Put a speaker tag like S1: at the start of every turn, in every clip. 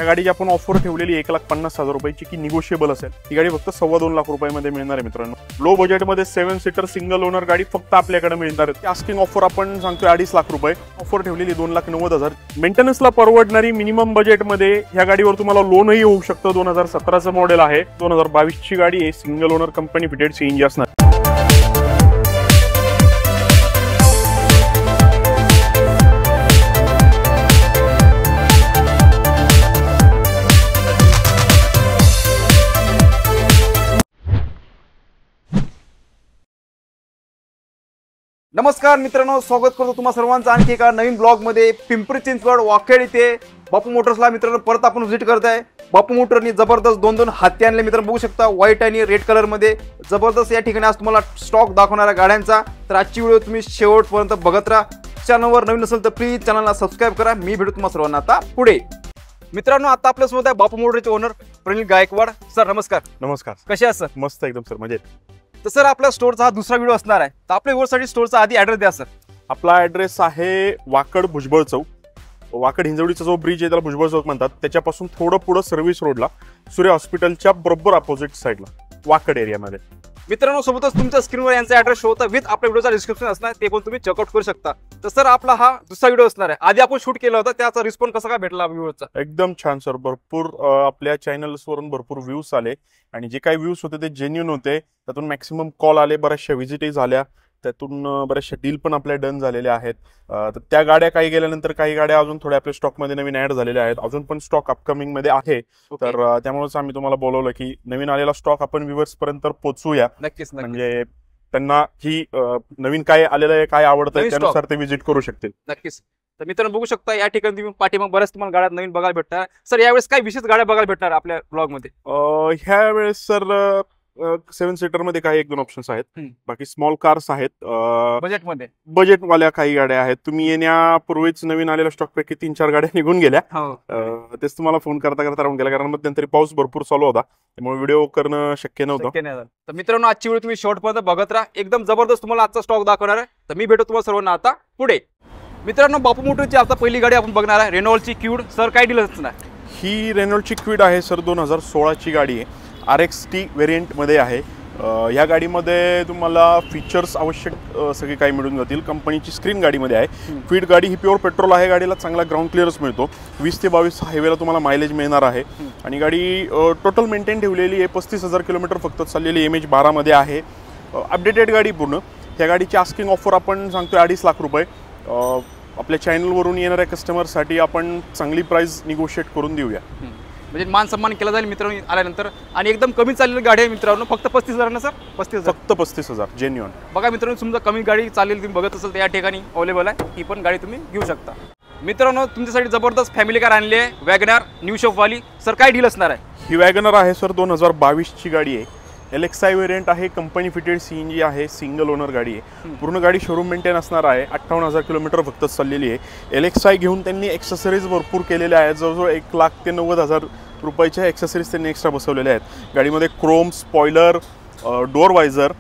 S1: या गाडीची आपण ऑफर ठेवलेली 1,50,000 रुपयाची की निगोशिएबल असेल। ही गाडी फक्त 2.25 लाख रुपयामध्ये मिळणार आहे मित्रांनो। लो बजेटमध्ये 7 सीटर सिंगल ओनर गाडी फक्त आपल्याकडे मिळणार आहे। आस्किंग ऑफर आपण सांगतोय 2.5 लाख रुपये, ऑफर ठेवलेली 2,90,000। मेंटेनन्सला परवडणारी मिनिमम बजेटमध्ये ह्या गाडीवर तुम्हाला लोनही होऊ शकतं। 2017चं मॉडेल आहे, 2022 ची गाडी आहे, single owner company fitted CNG असणार।
S2: नमस्कार मित्रांनो, स्वागत करतो तुम्हा सर्वांचं आणखी एका नवीन ब्लॉग मध्ये। पिंपरी चिंचवड वाखेड इथे बापू मोटर्सला मित्रांनो परत आपण व्हिजिट करताय। बापू मोटरनी जबरदस्त दोन हाती आणले मित्रांनो, बघू शकता व्हाईट आणि रेड कलर मध्ये जबरदस्त या ठिकाणी आज तुम्हाला स्टॉक दाखवणाऱ्या गाड्यांचा। तर आजची व्हिडिओ तुम्ही शेवटपर्यंत बघत राहा। चॅनलवर नवीन असेल तर प्लीज चॅनलला सबस्क्राइब करा। मी भेटू तुम्हा सर्वांना आता पुढे। मित्रांनो आता आपल्यासोबत आहे बापू मोटरचे ओनर प्रनिल गायकवाड। सर नमस्कार।
S1: नमस्कार,
S2: कसे आहात सर?
S1: मस्त एकदम सर, मजेत।
S2: तर सर आपल्या स्टोरचा हा दुसरा व्हिडिओ असणार आहे, तर आपल्या व्ह्यूअर्ससाठी स्टोरचा आधी ॲड्रेस द्या सर।
S1: आपला ॲड्रेस आहे वाकड भुजबळ चौक, वाकड हिंजवडीचा जो ब्रिज आहे त्याला भुजबळ चौक म्हणतात, त्याच्यापासून थोडं पुढे सर्व्हिस रोडला सूर्य हॉस्पिटलच्या बरोबर अपोजिट साईडला वाकड एरियामध्ये।
S2: मित्रांनो सोबतच तुमच्या स्क्रीनवर यांचा ॲड्रेस शो होता विथ आपल्या व्हिडिओचा डिस्क्रिप्शन असणार, ते पण तुम्ही चेकआउट करू शकता। तर सर आपला हा दुसरा व्हिडिओ असणार आहे, आधी आपण शूट केला होता, त्याचा रिस्पॉन्स कसा काय भेटला व्ह्यूअर्सचा?
S1: एकदम छान सर, भरपूर आपल्या चॅनल्सवरून भरपूर व्ह्यूज आले आणि जे काही व्ह्यूज होते ते जेन्युइन होते। त्यातून मॅक्सिमम कॉल आले, बऱ्याचशा व्हिजिटही झाल्या, त्यातून बऱ्याचशा डील पण आपल्या डन झालेल्या आहेत। तर त्या गाड्या काही गेल्यानंतर काही गाड्या अजून थोड्या आपल्या स्टॉकमध्ये नवीन ऍड झालेल्या आहेत, अजून पण स्टॉक अपकमिंग मध्ये आहे। तर त्यामुळेच आम्ही तुम्हाला बोलवलं की नवीन आलेला स्टॉक आपण व्ह्यूअर्स पर्यंत पोहोचूया।
S2: नक्कीच,
S1: म्हणजे त्यांना ही नवीन काय आलेलं आहे, काय आवडतं त्यानुसार ते व्हिजिट करू शकतील।
S2: नक्कीच। तर मित्रांनो बघू शकता या ठिकाणी तुम्ही पाठीमाग बऱ्याच तुम्हाला गाड्या नवीन बघायला भेटणार। सर यावेळेस काय विशेष गाड्या बघायला भेटणार आपल्या ब्लॉग मध्ये?
S1: ह्या वेळेस सर 7 सीटर मध्ये काही 1-2 ऑप्शन्स आहेत, बाकी स्मॉल कार्स आहेत,
S2: बजेटमध्ये
S1: बजेटवाल्या काही गाड्या आहेत। तुम्ही येण्यापूर्वीच नवीन आलेल्या स्टॉक पैकी 3-4 गाड्या निघून गेल्या, तेच तुम्हाला फोन करता करता राहून गेला, कारण मध्यंतरी पाऊस भरपूर चालू होता, त्यामुळे व्हिडिओ करणं शक्य नव्हतं।
S2: तर मित्रांनो आजची व्हिडिओ तुम्ही शेवटपर्यंत बघत राहा, एकदम जबरदस्त तुम्हाला आजचा स्टॉक दाखवणार आहे। तर मी भेटू तुम्हाला सर्वांना आता पुढे। मित्रांनो बापू मोटरची आता पहिली गाडी आपण बघणार आहे रेनॉल्टची क्विड। सर काय डील असणार?
S1: ही रेनॉल्टची क्विड आहे सर, 2016ची गाडी आहे, RXT व्हेरियंटमध्ये आहे। ह्या गाडीमध्ये तुम्हाला फीचर्स आवश्यक सगळे काही मिळून जातील। कंपनीची स्क्रीन गाडीमध्ये आहे। क्विड गाडी ही प्युअर पेट्रोल आहे, गाडीला चांगला ग्राउंड क्लिअरन्स मिळतो, 20 ते 22 हायवेला तुम्हाला मायलेज मिळणार आहे। आणि गाडी टोटल मेंटेन ठेवलेली आहे, 35,000 किलोमीटर फक्त चाललेली, MH12 मध्ये आहे, अपडेटेड गाडी पूर्ण। त्या गाडीची आस्किंग ऑफर आपण सांगतोय 2.5 लाख रुपये। आपल्या चॅनलवरून येणाऱ्या कस्टमरसाठी आपण चांगली प्राइस निगोशिएट करून देऊया,
S2: म्हणजे मान सन्मान केला जाईल मित्रांनो आल्यानंतर। आणि एकदम कमी चाललेली गाडी आहे मित्रांनो, फक्त 35,000 ना सर? 35,000,
S1: फक्त 35,000 जेन्युइन।
S2: बघा मित्रांनो तुमचा कमी गाडी चाललेली तुम्ही बघत असेल तर या ठिकाणी अवेलेबल आहे, ही पण गाडी तुम्ही घेऊ शकता। मित्रांनो तुमच्यासाठी जबरदस्त फॅमिली कार आणली आहे, वॅगनर न्यू शॉप वाली। सर काय डील असणार आहे?
S1: ही वॅगनर आहे सर, 2022 ची गाडी आहे, LXI व्हेरियंट आहे, कंपनी फिटेड CNG आहे, सिंगल ओनर गाडी आहे, पूर्ण गाडी शोरूम मेंटेन असणार आहे, 58,000 किलोमीटर फक्त चाललेली आहे। LXI घेऊन त्यांनी एक्सेसरीज भरपूर केलेल्या आहेत, जवळजवळ 1 लाख ते 90,000 रुपयाच्या एक्सेसरीज त्यांनी एक्स्ट्रा बसवलेल्या आहेत। गाडीमध्ये क्रोम, स्पॉयलर, डोअर वायझर,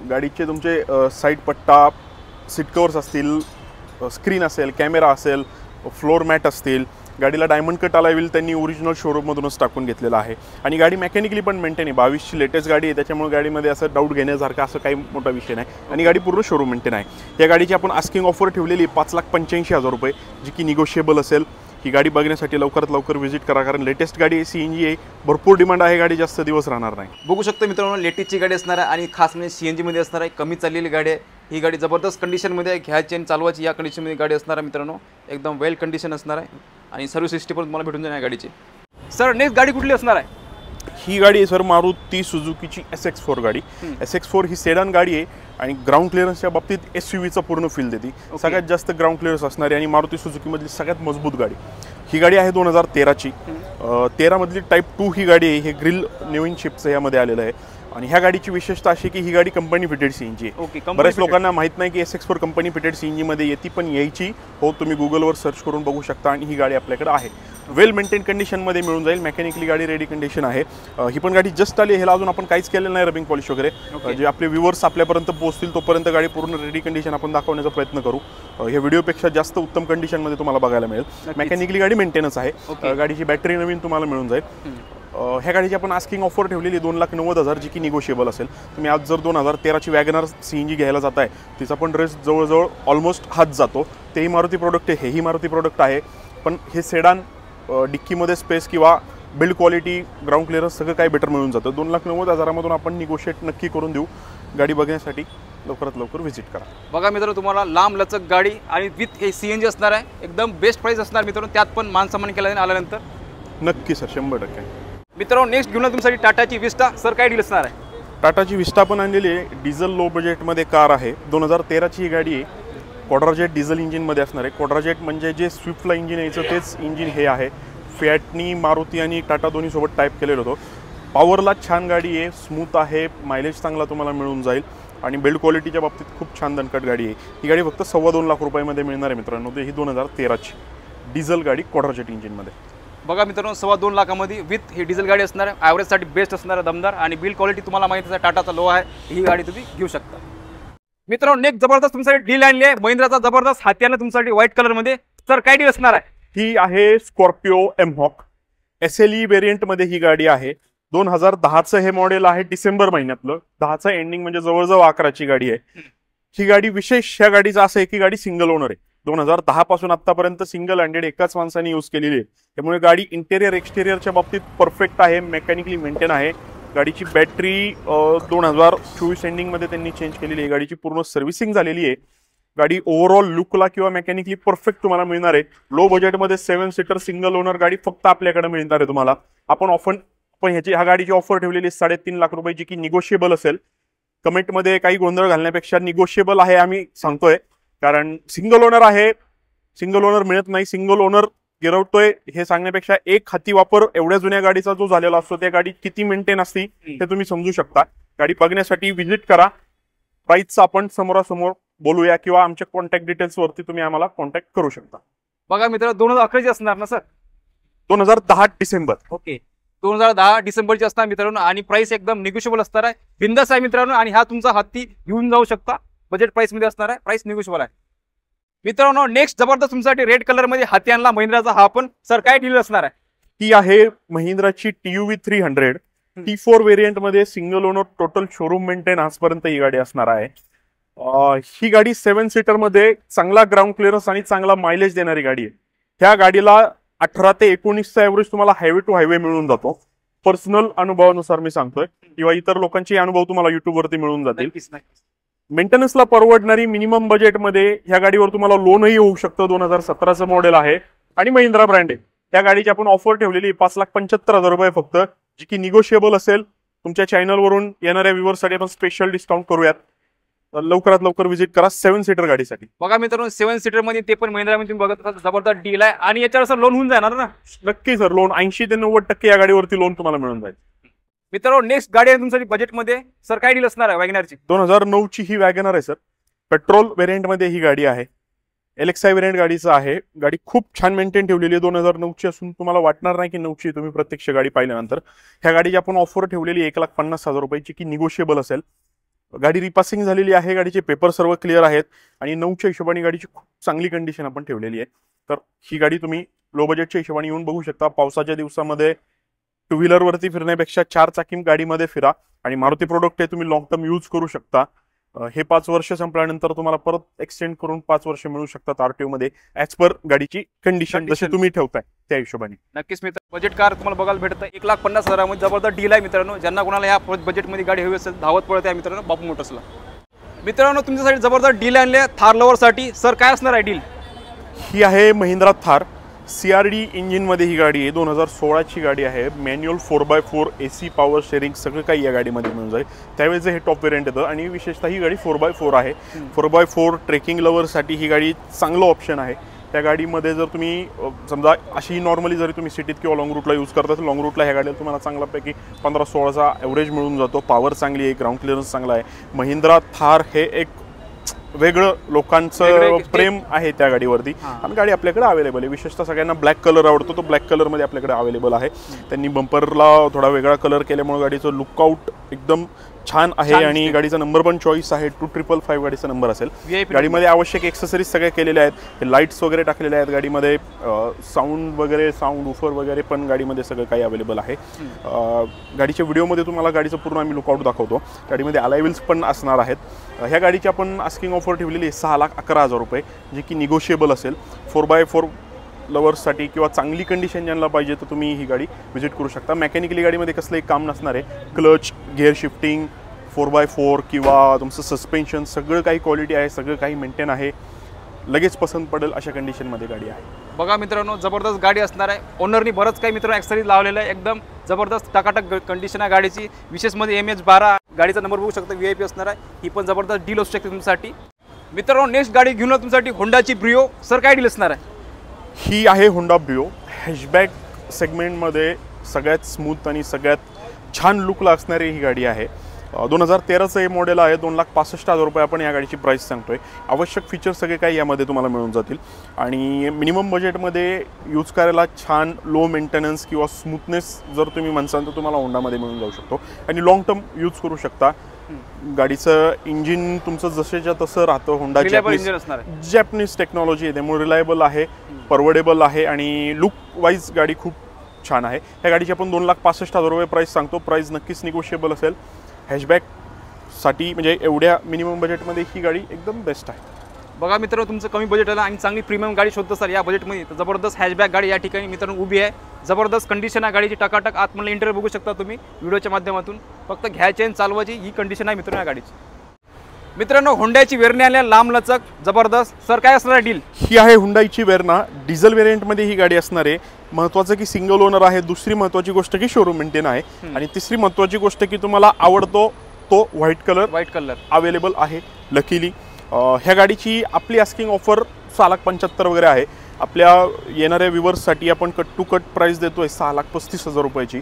S1: गाडीचे तुमचे साईड पट्टा, सीट कवर्स असतील, स्क्रीन असेल, कॅमेरा असेल, फ्लोर मॅट असतील, गाडीला डायमंड कट अलाय व्हील त्यांनी ओरिजिनल शोरूममधूनच टाकून घेतलेला आहे। आणि गाडी मेकॅनिकली पण मेंटेन आहे, 22ची लेटेस्ट गाडी आहे, त्याच्यामुळे गाडीमध्ये असं डाऊट घेण्यासारखं असं काही मोठा विषय नाही, आणि गाडी पूर्ण शोरूम मेंटेन आहे। या गाडीची आपण आस्किंग ऑफर ठेवलेली 5,85,000 रुपये, जी की निगोशिएबल असेल। ही गाडी बघण्यासाठी लवकरात लवकर व्हिजिट करा, कारण लेटेस्ट गाडी आहे, CNG आहे, भरपूर डिमांड आहे, गाडी जास्त दिवस राहणार नाही।
S2: बघू शकता मित्रांनो लेटेस्टची गाडी असणार आहे आणि खास म्हणजे CNG मध्ये असणार आहे, कमी चाललेली गाडी आहे। ही गाडी जबरदस्त कंडिशनमध्ये आहे, घ्यायची आणि चालवायची या कंडिशनमध्ये गाडी असणार आहे मित्रांनो, एकदम वेल कंडिशन असणार आहे आणि सर्व्हिस हिस्ट्री पण तुम्हाला भेटून जाणार आहे गाडीची। सर नेक्स्ट गाडी कुठली असणार आहे?
S1: ही गाडी आहे सर मारुती सुझुकीची SX4 गाडी। SX4 ही सेडान गाडी आहे आणि ग्राउंड क्लिअरन्सच्या बाबतीत SUVचा पूर्ण फील देते, सगळ्यात जास्त ग्राउंड क्लिअरन्स असणारी आणि मारुती सुझुकीमधली सगळ्यात मजबूत गाडी। ही गाडी आहे 2013ची, 13 मधली टाईप 2 ही गाडी आहे। हे ग्रिल नवीन शेपचं यामध्ये आलेलं आहे, आणि ह्या गाडीची विशेषता अशी की ही गाडी कंपनी फिटेड सीएनजी आहे.
S2: ओके,
S1: बऱ्याच लोकांना माहित नाही की SX4 कंपनी फिटेड सीएनजी मध्ये येते, पण यायची हो. तुम्ही गुगलवर सर्च करून बघू शकता आणि ही गाडी आपल्याकडे आहे. वेल मेंटेन कंडिशनमध्ये मिळून जाईल. मेकॅनिकली गाडी रेडी कंडिशन आहे. ही पण गाडी जस्ट आली. ह्याला अजून आपण काहीच केलेलं नाही, रबिंग पॉलिश वगैरे. जे आपले व्ह्यूअर्स आपल्यापर्यंत पोहोचतील तोपर्यंत गाडी पूर्ण रेडी कंडिशन आपण दाखवण्याचा प्रयत्न करू. ह्या व्हिडिओपेक्षा जास्त उत्तम कंडिशनमध्ये तुम्हाला बघायला मिळेल. मेकॅनिकली गाडी मेंटेनच आहे. गाडीची बॅटरी नवीन तुम्हाला मिळून जाईल. ह्या गाडीची आपण आस्किंग ऑफर ठेवलेली 2,90,000 जी की निगोशिएबल असेल. तुम्ही आज जर 2013ची वॅगनर CNG घ्यायला जाताय, तिचा पण रेस जवळजवळ ऑलमोस्ट हात जातो. तेही मारुती प्रोडक्ट आहे, हेही मारुती प्रोडक्ट आहे. पण हे सेडान डिक्कीमध्ये स्पेस किंवा बिल्ड क्वालिटी, ग्राउंड क्लिअरन्स सगळं काही बेटर मिळून जातं. 2,90,000मधून आपण निगोशिएट नक्की करून देऊ. गाडी बघण्यासाठी लवकरात लवकर व्हिजिट करा.
S2: बघा मित्रांनो, तुम्हाला लांब लचक गाडी आणि विथ हे CNG असणार आहे. एकदम बेस्ट प्राइस असणार मित्रांनो. त्यात पण मान सन्मान केला आल्यानंतर
S1: नक्की सर, 100%.
S2: मित्रांनो, नेक्स्ट घेऊन तुमच्यासाठी टाटाची विस्टा. सर, काय डील असणार आहे?
S1: टाटाची विस्टा पण आणलेली आहे. डिझेल लो बजेटमध्ये कार आहे. 2013ची ही गाडी आहे. क्वाड्राजेट डिझेल इंजिनमध्ये असणार आहे. क्वाड्राजेट म्हणजे जे स्विफ्टला इंजिन यायचं तेच इंजिन हे आहे. फिएटनी, मारुती आणि टाटा दोन्ही सोबत टाईप केलेलं होतं. पॉवरला छान गाडी आहे, स्मूथ आहे, मायलेज चांगला तुम्हाला मिळून जाईल आणि बिल्ड क्वालिटीच्या बाबतीत खूप छान दणकट गाडी आहे. ही गाडी फक्त 2.25 लाख रुपयामध्ये मिळणार आहे मित्रांनो. ही 2013ची डिझेल गाडी क्वाड्राजेट इंजिनमध्ये.
S2: बघा मित्रांनो, 2.25 लाखामध्ये विथ ही डिझेल गाडी असणार आहे. ॲव्हरेजसाठी बेस्ट असणार आहे, दमदार. आणि बिल्ड क्वालिटी तुम्हाला माहिती आहे टाटाचा लो आहे. ही गाडी तुम्ही घेऊ शकता. मित्रांनो, नेक्स्ट जबरदस्त तुमच्यासाठी डील आणली आहे. महिंद्राचा जबरदस्त हात्यानं तुमच्यासाठी व्हाईट कलरमध्ये. सर, काय डील असणार आहे?
S1: ही आहे स्कॉर्पिओ एमहॉक SLE व्हेरियंटमध्ये ही गाडी आहे. 2010चं हे मॉडेल आहे, डिसेंबर महिन्यातलं. 10चं एंडिंग म्हणजे जवळजवळ 11ची गाडी आहे. ही गाडी विशेष ह्या गाडीचं असं आहे की गाडी सिंगल ओनर आहे. 2010 पासून आतापर्यंत सिंगल हँडेड एकाच माणसाने यूज केलेली आहे. त्यामुळे गाडी इंटेरियर एक्सटेरियरच्या बाबतीत परफेक्ट आहे, मेकॅनिकली मेंटेन आहे. गाडीची बॅटरी 2024 एंडिंगमध्ये त्यांनी चेंज केलेली आहे. गाडीची पूर्ण सर्व्हिसिंग झालेली आहे. गाडी ओव्हरऑल लुकला किंवा मेकॅनिकली परफेक्ट तुम्हाला मिळणार आहे. लो बजेटमध्ये 7 सीटर सिंगल ओनर गाडी फक्त आपल्याकडे मिळणार आहे तुम्हाला. आपण ह्या गाडीची ऑफर ठेवलेली 3.5 लाख रुपयाची की निगोशिएबल असेल. कमेंटमध्ये काही गोंधळ घालण्यापेक्षा निगोशिएबल आहे आम्ही सांगतोय, कारण सिंगल ओनर आहे. सिंगल ओनर मिळत नाही, सिंगल ओनर गिरवतोय हे सांगण्यापेक्षा एक हाती वापर एवढ्या जुन्या गाडीचा जो झालेला असतो त्या गाडी किती मेंटेन असते हे तुम्ही समजू शकता. गाडी बघण्यासाठी व्हिजिट करा. प्राइसचं आपण समोरासमोर बोलूया किंवा आमच्या कॉन्टॅक्ट डिटेल्स वरती तुम्ही आम्हाला कॉन्टॅक्ट करू शकता.
S2: बघा मित्रांनो, 2011ची असणार ना सर?
S1: 2010 डिसेंबर.
S2: ओके, 2010 डिसेंबरची असणार मित्रांनो. आणि प्राइस एकदम निगोशिएबल असणार आहे, बिंदास आहे मित्रांनो. आणि हा तुमचा हत्ती घेऊन जाऊ शकता. बजेट प्राइस मध्ये असणार आहे, प्राइस निगोशिएबल आहे मित्रांनो. नेक्स्ट जबरदस्त तुमच्यासाठी रेड कलर मध्ये हाती आणला महिंद्राचा हा पण. सर, काय डील असणार आहे?
S1: ही आहे महिंद्राची TUV 300 T4 व्हेरियंट मध्ये single owner, total showroom maintain आजपर्यंत ही गाडी असणार आहे. ही गाडी 7 सीटर मध्ये चांगला ग्राउंड क्लिअरन्स आणि चांगला मायलेज देणारी गाडी आहे. ह्या गाडीला 18 ते 19चा ॲव्हरेज तुम्हाला हायवे टू हायवे मिळून जातो. पर्सनल अनुभवानुसार मी सांगतोय, किंवा इतर लोकांचे अनुभव तुम्हाला युट्यूबवरती मिळून जातील. मेंटेनन्सला परवडणारी मिनिमम बजेटमध्ये ह्या गाडीवर तुम्हाला लोनही होऊ शकतं. 2017चं मॉडेल आहे आणि महिंद्रा ब्रँड आहे. त्या गाडीची आपण ऑफर ठेवलेली 5,75,000 रुपये फक्त, जी की निगोशिएबल असेल. तुमच्या चॅनलवरून येणाऱ्या व्ह्यूअर्ससाठी आपण स्पेशल डिस्काउंट करूयात. लवकरात लवकर व्हिजिट करा 7 सीटर गाडीसाठी.
S2: बघा मित्रांनो, 7 सीटर मध्ये ते पण महिंद्रामध्ये तुम्ही बघत असाल, जबरदस्त डील आहे. आणि याच्यावर सर लोन होऊन जाणार ना?
S1: नक्की सर, लोन 80 ते 90% या गाडीवरती लोन तुम्हाला मिळून जाईल.
S2: मित्रांनो, नेक्स्ट गाडी आहे तुमच्यासाठी बजेटमध्ये. सर, काय डील असणार आहे वॅगनरची?
S1: 2009ची ही वॅगनर आहे सर. पेट्रोल व्हेरियंटमध्ये ही गाडी आहे. LXI व्हेरियंट गाडीचं आहे. गाडी खूप छान मेंटेन ठेवलेली आहे. 2009ची असून तुम्हाला वाटणार नाही की 9ची, तुम्ही प्रत्यक्ष गाडी पाहिल्यानंतर. ह्या गाडीची आपण ऑफर ठेवलेली 1,50,000 रुपयाची की निगोशिएबल असेल. गाडी रिपासिंग झालेली आहे, गाडीचे पेपर सर्व क्लिअर आहेत आणि 9च्या हिशोबाने गाडीची खूप चांगली कंडिशन आपण ठेवलेली आहे. तर ही गाडी तुम्ही लो बजेटच्या हिशोबाने येऊन बघू शकता. पावसाच्या दिवसामध्ये टू व्हीलरवरती फिरण्यापेक्षा 4 चाकी गाडीमध्ये फिरा. आणि मारुती प्रोडक्ट हे तुम्ही लॉंग टर्म यूज करू शकता. हे 5 वर्ष संपल्यानंतर तुम्हाला परत एक्सटेंड करून 5 वर्ष मिळू शकतात RTO मध्ये, ॲज पर गाडीची कंडिशन जशी तुम्ही ठेवताय त्या हिशोबाने.
S2: नक्कीच मित्र, बजेट कार तुम्हाला बघायला भेटतं 1,50,000 मध्ये. जबरदस्त डील आहे मित्रांनो. ज्यांना कोणाला या बजेटमध्ये गाडी हवी असेल, धावत पडत आहे मित्रांनो बापू मोटर्सला. मित्रांनो, तुमच्यासाठी जबरदस्त डील आणले थार लव्हरसाठी. सर, काय असणार आहे डील?
S1: ही आहे महिंद्रा थार CRD इंजिनमध्ये ही गाडी आहे. 2016ची गाडी आहे. Manual 4x4 AC power sharing सगळं काही या गाडीमध्ये मिळून जाईल. त्यावेळेस हे टॉप व्हेरियंट येतं आणि विशेषतः ही गाडी 4x4 आहे. 4x4 ट्रेकिंग लव्हरसाठी ही गाडी चांगलं ऑप्शन आहे. त्या गाडीमध्ये जर तुम्ही समजा अशी नॉर्मली जरी तुम्ही सिटीत किंवा लॉंग रूटला यूज करता तर लॉंग रूटला ह्या गाडीला तुम्हाला चांगल्यापैकी 15-16चा ॲव्हरेज मिळून जातो. पॉवर चांगली आहे, ग्राउंड क्लिअरन्स चांगला आहे. महिंद्रा थार हे एक वेगळं लोकांचं प्रेम आहे त्या गाडीवरती आणि गाडी आपल्याकडे अवेलेबल आहे. विशेषतः सगळ्यांना ब्लॅक कलर आवडतो, तो ब्लॅक कलरमध्ये आपल्याकडे अवेलेबल आहे. त्यांनी बंपरला थोडा वेगळा कलर केल्यामुळे गाडीचं लुकआउट एकदम छान आहे आणि गाडीचा नंबर पण चॉईस आहे. 2555 गाडीचा नंबर असेल. गाडीमध्ये आवश्यक एक्सेसरीज सगळे केलेले आहेत. हे लाईट्स वगैरे टाकलेले आहेत गाडीमध्ये. साऊंड वगैरे, साऊंड उफर वगैरे पण गाडीमध्ये सगळं काही अवेलेबल आहे. गाडीच्या व्हिडिओमध्ये तुम्हाला गाडीचं पूर्ण आम्ही लुकआउट दाखवतो. गाडीमध्ये अलॉय व्हील्स पण असणार आहेत. ह्या गाडीची आपण आस्किंग ऑफर ठेवलेली आहे 6,11,000 रुपये, जे की निगोशिएबल असेल. 4x4 लवर्ससाठी किंवा चांगली कंडिशन ज्यांना पाहिजे तर तुम्ही ही गाडी व्हिजिट करू शकता. मेकॅनिकली गाडीमध्ये कसलंही काम नसणार आहे. क्लच, गिअर शिफ्टिंग, 4x4 किंवा तुमचं सस्पेन्शन सगळं काही क्वालिटी आहे, सगळं काही मेंटेन आहे. लगेच पसंत पडेल अशा कंडिशनमध्ये गाडी आहे.
S2: बघा मित्रांनो, जबरदस्त गाडी असणार आहे. ओनरनी बरंच काही मित्रांनो ॲक्सेसरीज लावलेलं आहे. एकदम जबरदस्त टकाटक कंडिशन आहे गाडीची. विशेषमध्ये MH12 गाडीचा नंबर बघू शकता, VIP असणार आहे. ही पण जबरदस्त डील असू शकते तुमच्यासाठी. मित्रांनो, नेक्स्ट गाडी घेऊन तुमच्यासाठी होंडाची ब्रिओ. सर काय डील असणार आहे?
S1: ही आहे होंडा ब्रिओ. हॅशबॅक सेगमेंटमध्ये सगळ्यात स्मूथ आणि सगळ्यात छान लुकला असणारी ही गाडी आहे. 2013चं हे मॉडेल आहे. 2,65,000 रुपये आपण या गाडीची प्राईस सांगतोय. आवश्यक फीचर्स सगळे काही यामध्ये तुम्हाला मिळून जातील आणि मिनिमम बजेटमध्ये यूज करायला छान लो मेंटेनन्स किंवा स्मूथनेस जर तुम्ही म्हणसाल तर तुम्हाला होंडामध्ये मिळून जाऊ शकतो आणि लॉंग टर्म यूज करू शकता. गाडीचं इंजिन तुमचं जसेच्या तसं राहतं. होंडा जॅपनीज टेक्नॉलॉजी आहे, त्यामुळे रिलायबल आहे, परवडेबल आहे आणि लुक वाईज गाडी खूप छान आहे. ह्या गाडीची आपण 2,65,000 रुपये प्राईस सांगतो. प्राईस नक्कीच निगोशिएबल असेल. हॅशबॅकसाठी म्हणजे एवढ्या मिनिमम बजेटमध्ये ही गाडी एकदम बेस्ट आहे.
S2: बघा मित्रांनो, तुमचं कमी बजेट आलं आणि चांगली प्रीमियम गाडी शोधतो सर या बजेटमध्ये, तर जबरदस्त हॅशबॅक गाडी या ठिकाणी मित्रांनो उभी आहे. जबरदस्त कंडिशन आहे गाडीची, टकाटक. आतमध्ये इंटरव्ह्यू बघू शकता तुम्ही व्हिडिओच्या माध्यमातून. फक्त घ्यायची आणि चालवायची ही कंडिशन आहे मित्रांनो या गाडीची. मित्रांनो, होंडाची वेरना आल्या लांब लचक जबरदस्त. सर काय असणार आहे डील?
S1: ही आहे हुंडाईची वेरना. डिझेल व्हेरियंटमध्ये ही गाडी असणार आहे. महत्त्वाचं की सिंगल ओनर आहे. दुसरी महत्त्वाची गोष्ट की शोरूम मेंटेन आहे आणि तिसरी महत्त्वाची गोष्ट की तुम्हाला आवडतो तो व्हाईट कलर अवेलेबल आहे लकीली. ह्या गाडीची आपली आस्किंग ऑफर 6,75,000 वगैरे आहे. आपल्या येणाऱ्या व्ह्युअर्ससाठी आपण कट टू कट प्राईस देतोय 6,35,000 रुपयाची.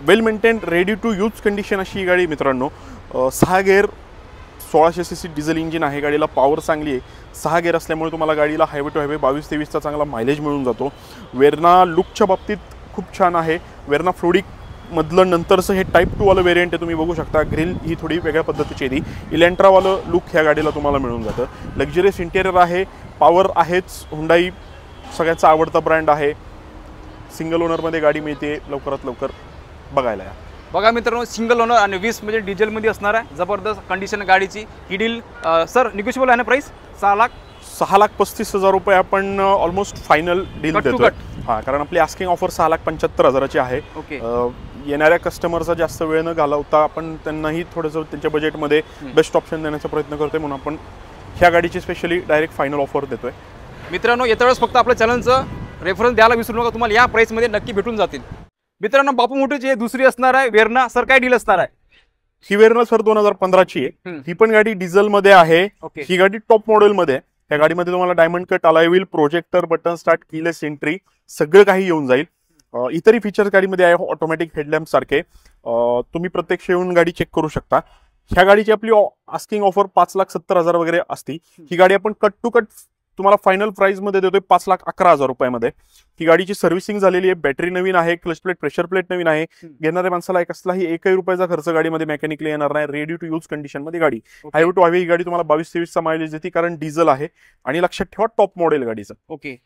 S1: Well maintain, ready to use condition अशी ही गाडी मित्रांनो. 6 गेअर 1600 cc डिझेल इंजिन आहे. गाडीला पॉवर चांगली आहे. 6 गेअर असल्यामुळे तुम्हाला गाडीला हायवे टू हायवे 22-23चा चांगला मायलेज मिळून जातो. वेरना लुकच्या बाबतीत खूप छान आहे. वेरना फ्लोडिक मधलं नंतरचं हे टाईप 2 वालं वेरियंट आहे. तुम्ही बघू शकता ग्रिल ही थोडी वेगळ्या पद्धतीची आहे. इलेंट्रावालं लुक ह्या गाडीला तुम्हाला मिळून जातं. लक्झरियस इंटेरियर आहे. पॉवर आहेच. हुंडाई सगळ्यांचा आवडता ब्रँड आहे. सिंगल ओनरमध्ये गाडी मिळते. लवकरात लवकर बघायला या.
S2: बघा मित्रांनो, सिंगल ओनर आणि 20 म्हणजे डिझेलमध्ये असणार आहे. जबरदस्त कंडिशन गाडीची. ही डील सर निगोशिएबल आहे ना प्राईस?
S1: 6,35,000 रुपये आपण ऑलमोस्ट फायनल डील देतो. हां, कारण आपली आस्किंग ऑफर 6,75,000ची आहे. येणाऱ्या कस्टमरचा जास्त वेळ न घालवता आपण त्यांनाही थोडंसं त्यांच्या बजेटमध्ये बेस्ट ऑप्शन देण्याचा प्रयत्न करतोय, म्हणून आपण ह्या गाडीची स्पेशली डायरेक्ट फायनल ऑफर देतोय.
S2: मित्रांनो, येत्या वेळेस फक्त आपल्या चॅनलचं रेफरन्स द्यायला विसरू नका. तुम्हाला या प्राईसमध्ये नक्की भेटून जातील. मित्रांनो, बापू मोटरची दुसरी असणार आहे वेरना. सर काय डील असणार आहे?
S1: ही वेरना सर 2015ची आहे. ही पण गाडी डिझेलमध्ये आहे. ही गाडी टॉप मॉडेलमध्ये आहे. या गाडीमध्ये तुम्हाला diamond cut alloy wheel, projector, button start, keyless entry सगळं काही येऊन जाईल. इतरही फीचर्स गाडीमध्ये आहे. ऑटोमॅटिक हेडलॅम्प सारखे तुम्ही प्रत्यक्ष येऊन गाडी चेक करू शकता. ह्या गाडीची आपली आस्किंग ऑफर 5,70,000 वगैरे असते. ही गाडी आपण कट टू कट तुम्हाला फायनल प्राइसमध्ये देतोय 5,11,000 रुपयामध्ये. ही गाडीची सर्व्हिसिंग झालेली आहे. बॅटरी नवीन आहे. क्लच प्लेट, प्रेशर प्लेट नवीन आहे. घेणाऱ्या माणसाला कसलाही 1 रुपयाचा खर्च गाडीमध्ये मेकॅनिकली येणार नाही. रेडी टू यूज कंडिशनमध्ये गाडी. हायवे टू हायवे ही गाडी तुम्हाला 22-23चा मायलेज देते, कारण डिझेल आहे आणि लक्षात ठेवा टॉप मॉडेल गाडीचं.
S2: ओके,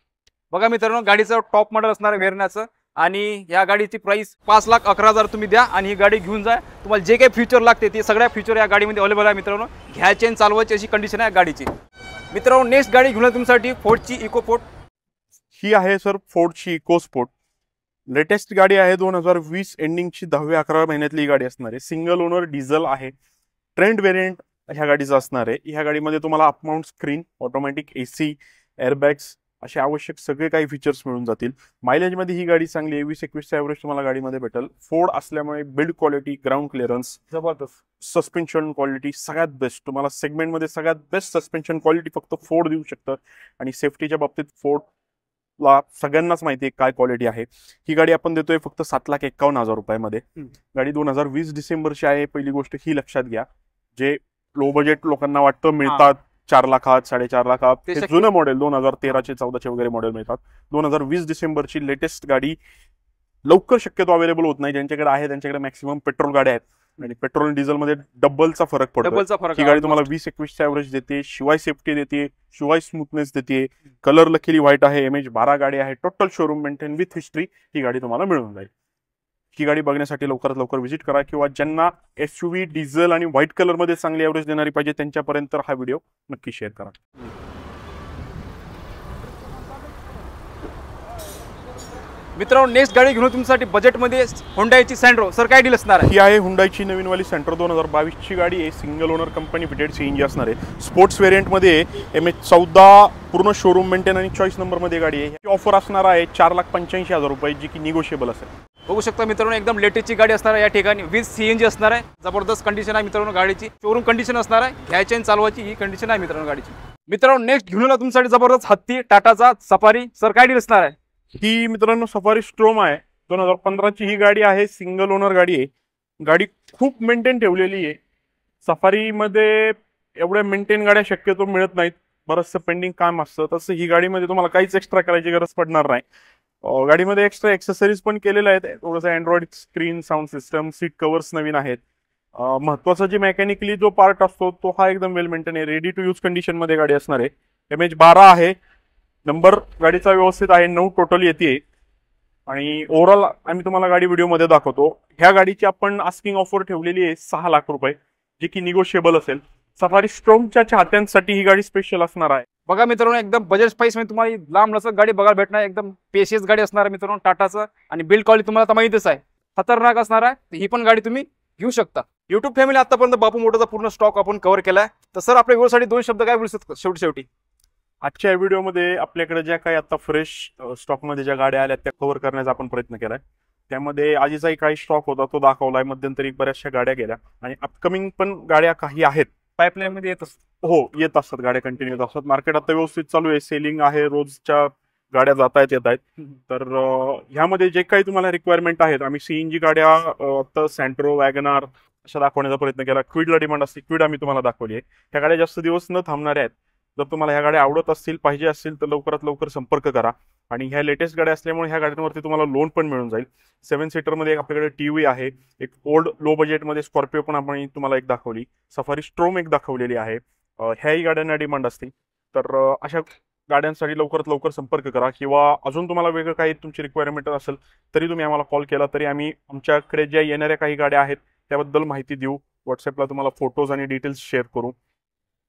S2: बघा मित्रांनो, गाडीचं टॉप मॉडेल असणार आहे वेरनाचं आणि या गाडीची प्राइस 5,11,000 तुम्ही द्या आणि ही गाडी घेऊन जा. तुम्हाला जे काही फीचर लागते ते सगळ्या फीचर या गाडीमध्ये अवेलेबल आहे मित्रांनो. घ्यायची आणि चालवायची अशी कंडिशन आहे गाडीची. मित्रांनो, नेक्स्ट गाडी घेऊन तुमच्यासाठी फोर्डची इकोस्पोर्ट.
S1: ही आहे सर फोर्डची इकोस्पोर्ट. लेटेस्ट गाडी आहे. 2020 एंडिंगची 10-11 महिन्यातली गाडी असणार आहे. सिंगल ओनर डिझेल आहे. ट्रेंड व्हेरियंट ह्या गाडीचा असणार आहे. ह्या गाडीमध्ये तुम्हाला up mount screen, automatic AC, airbags, असे आवश्यक सगळे काही फीचर्स मिळून जातील. मायलेजमध्ये ही गाडी चांगली आहे, 20-21चा ॲव्हरेज तुम्हाला गाडीमध्ये भेटेल. फोर्ड असल्यामुळे बिल्ड क्वालिटी, ग्राउंड क्लिअरन्स
S2: जबरदस्त,
S1: सस्पेन्शन क्वालिटी सगळ्यात बेस्ट. तुम्हाला सेगमेंटमध्ये सगळ्यात बेस्ट सस्पेन्शन क्वालिटी फक्त फोर्ड देऊ शकतं. आणि सेफ्टीच्या बाबतीत फोर्डला सगळ्यांनाच माहिती आहे काय क्वालिटी आहे. ही गाडी आपण देतोय फक्त 7,51,000 रुपयामध्ये. गाडी 2020 डिसेंबरची आहे. पहिली गोष्ट ही लक्षात घ्या, जे लो बजेट लोकांना वाटतं मिळतात 4 लाखात 4.5 लाखात, ते जुनं मॉडेल 2013चे 14चे वगैरे मॉडेल मिळतात. 2020 डिसेंबरची लेटेस्ट गाडी लवकर शक्यतो अवेलेबल होत नाही. ज्यांच्याकडे आहे त्यांच्याकडे मॅक्सिमम पेट्रोल गाड्या आहेत आणि पेट्रोल आणि डिझेलमध्ये डबलचा फरक पडतो. ही गाडी तुम्हाला 20-21चा ॲव्हरेज देते, शिवाय सेफ्टी देते, शिवाय स्मूथनेस देते. कलर लकीली व्हाईट आहे. MH12 गाडी आहे. Total showroom maintain with history ही गाडी तुम्हाला मिळून जाईल. ही गाडी बघण्यासाठी लवकरात लवकर व्हिजिट करा, किंवा ज्यांना SUV डिझेल आणि व्हाईट कलरमध्ये चांगली ॲव्हरेज देणारी पाहिजे त्यांच्यापर्यंत हा व्हिडिओ नक्की शेअर करा.
S2: मित्रांनो, नेक्स्ट गाडी घेऊन तुमच्यासाठी बजेटमध्ये हुंडाईची सँड्रो. सर काय डील असणार आहे?
S1: ही आहे हुंडाईची नवीनवाली सँट्रो 2022ची गाडी आहे. Single owner company fitted CNG असणार आहे. स्पोर्ट्स व्हेरियंटमध्ये MH14 पूर्ण शोरूम मेंटेन आणि चॉईस नंबरमध्ये गाडी आहे. ऑफर असणार आहे 4,85,000 रुपये, जी की निगोशिएबल असेल.
S2: बघू शकता मित्रांनो, एकदम लेटेस्टची गाडी असणार आहे. या ठिकाणी विथ CNG असणार आहे. जबरदस्त कंडिशन आहे मित्रांनो गाडीची. शोरूम कंडिशन असणार आहे. घ्यायची आणि चालवायची ही कंडिशन आहे मित्रांनो गाडीची. मित्रांनो, नेक्स्ट घेऊन आला तुमच्यासाठी जबरदस्त हत्ती टाटाचा सफारी. सर काय डील असणार आहे?
S1: ही मित्रांनो सफारी स्ट्रोम आहे. 2015ची ही गाडी आहे. सिंगल ओनर गाडी आहे. गाडी खूप मेंटेन ठेवलेली आहे. सफारीमध्ये एवढ्या मेंटेन गाड्या शक्यतो मिळत नाहीत, बरंचसं पेंडिंग काम असतं. तसं ही गाडीमध्ये तुम्हाला काहीच एक्स्ट्रा करायची गरज पडणार नाही. गाडीमध्ये एक्स्ट्रा एक्सेसरीज पण केलेल्या आहेत. थोडंसं Android screen, sound system, seat covers नवीन आहेत. महत्वाचा जे मेकॅनिकली जो पार्ट असतो तो हा एकदम वेल मेंटेन आहे. रेडी टू यूज कंडिशनमध्ये गाडी असणार आहे. MH12 आहे. नंबर गाडीचा व्यवस्थित आहे. 9 टोटल येते. आणि ओव्हरऑल आम्ही तुम्हाला गाडी व्हिडिओमध्ये दाखवतो. ह्या गाडीची आपण आस्किंग ऑफर ठेवलेली आहे 6 लाख रुपये, जी की निगोशिएबल असेल. सफारी स्ट्रोमच्या चाहत्यांसाठी ही गाडी स्पेशल असणार आहे.
S2: बघा मित्रांनो, एकदम बजेट प्राइस मध्ये तुम्हाला लांब लचक गाडी बघायला भेटणार. एकदम पेशियस गाडी असणार आहे मित्रांनो टाटाचं. आणि बिल्ड क्वालिटी तुम्हाला तर माहितीच आहे, खतरनाक असणार आहे. ही पण गाडी तुम्ही घेऊ शकता. युट्यूब फॅमिली, आतापर्यंत बापू मोटरचा पूर्ण स्टॉक आपण कव्हर केलाय. तर सर आपल्या व्हिडिओसाठी 2 शब्द काय बोलू शकतो शेवटी?
S1: आजच्या व्हिडिओमध्ये आपल्याकडे ज्या काही आता फ्रेश स्टॉकमध्ये ज्या गाड्या आल्या त्या कव्हर करण्याचा आपण प्रयत्न केलाय. त्यामध्ये आधीचाही काही स्टॉक होता तो दाखवलाय. मध्यंतरी बऱ्याचशा गाड्या गेल्या आणि अपकमिंग पण गाड्या काही आहेत.
S2: पाईपलाईन मध्ये येत असतात.
S1: हो, येत असतात गाड्या, कंटिन्यू येत असतात. मार्केट आता व्यवस्थित चालू आहे. सेलिंग आहे. रोजच्या गाड्या जात आहेत, येत आहेत. तर ह्यामध्ये जे काही तुम्हाला रिक्वायरमेंट आहेत, आम्ही CNG गाड्या आता सँट्रो, वॅगनार अशा दाखवण्याचा प्रयत्न केला. क्विडला डिमांड असते, क्विड आम्ही तुम्हाला दाखवली आहे. ह्या गाड्या जास्त दिवस न थांबणाऱ्या आहेत. जर तुम्हाला ह्या गाड्या आवडत असतील, पाहिजे असतील तर लवकरात लवकर संपर्क करा. आणि ह्या लेटेस्ट गाड्या असल्यामुळे ह्या गाड्यांवरती तुम्हाला लोन पण मिळून जाईल. 7 सीटरमध्ये आपल्याकडे TUV आहे. एक ओल्ड लो बजेटमध्ये स्कॉर्पिओ पण आपण तुम्हाला एक दाखवली. सफारी स्ट्रोम एक दाखवलेली आहे. ह्याही गाड्यांना डिमांड असते. तर अशा गाड्यांसाठी लवकरात लवकर संपर्क करा. किंवा अजून तुम्हाला वेगळं काही तुमची रिक्वायरमेंट असेल तरी तुम्ही आम्हाला कॉल केला तरी आम्ही आमच्याकडे ज्या येणाऱ्या काही गाड्या आहेत त्याबद्दल माहिती देऊ. व्हॉट्सअपला तुम्हाला फोटोज आणि डिटेल्स शेअर करू.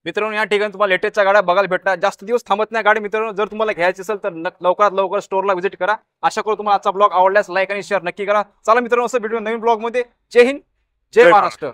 S2: मित्रांनो, या ठिकाणी तुम्हाला लेटेस्टच्या गाड्या बघायला भेटणार. जास्त दिवस थांबत नाही गाडी मित्रांनो. जर तुम्हाला घ्यायची असेल तर लवकरात लवकर स्टोअरला व्हिजिट करा. आशा करू तुम्हाला आजचा ब्लॉग आवडल्यास लाईक आणि शेअर नक्की करा. चला मित्रांनो, असं भेटूया नवीन ब्लॉगमध्ये. जय हिंद, जय महाराष्ट्र.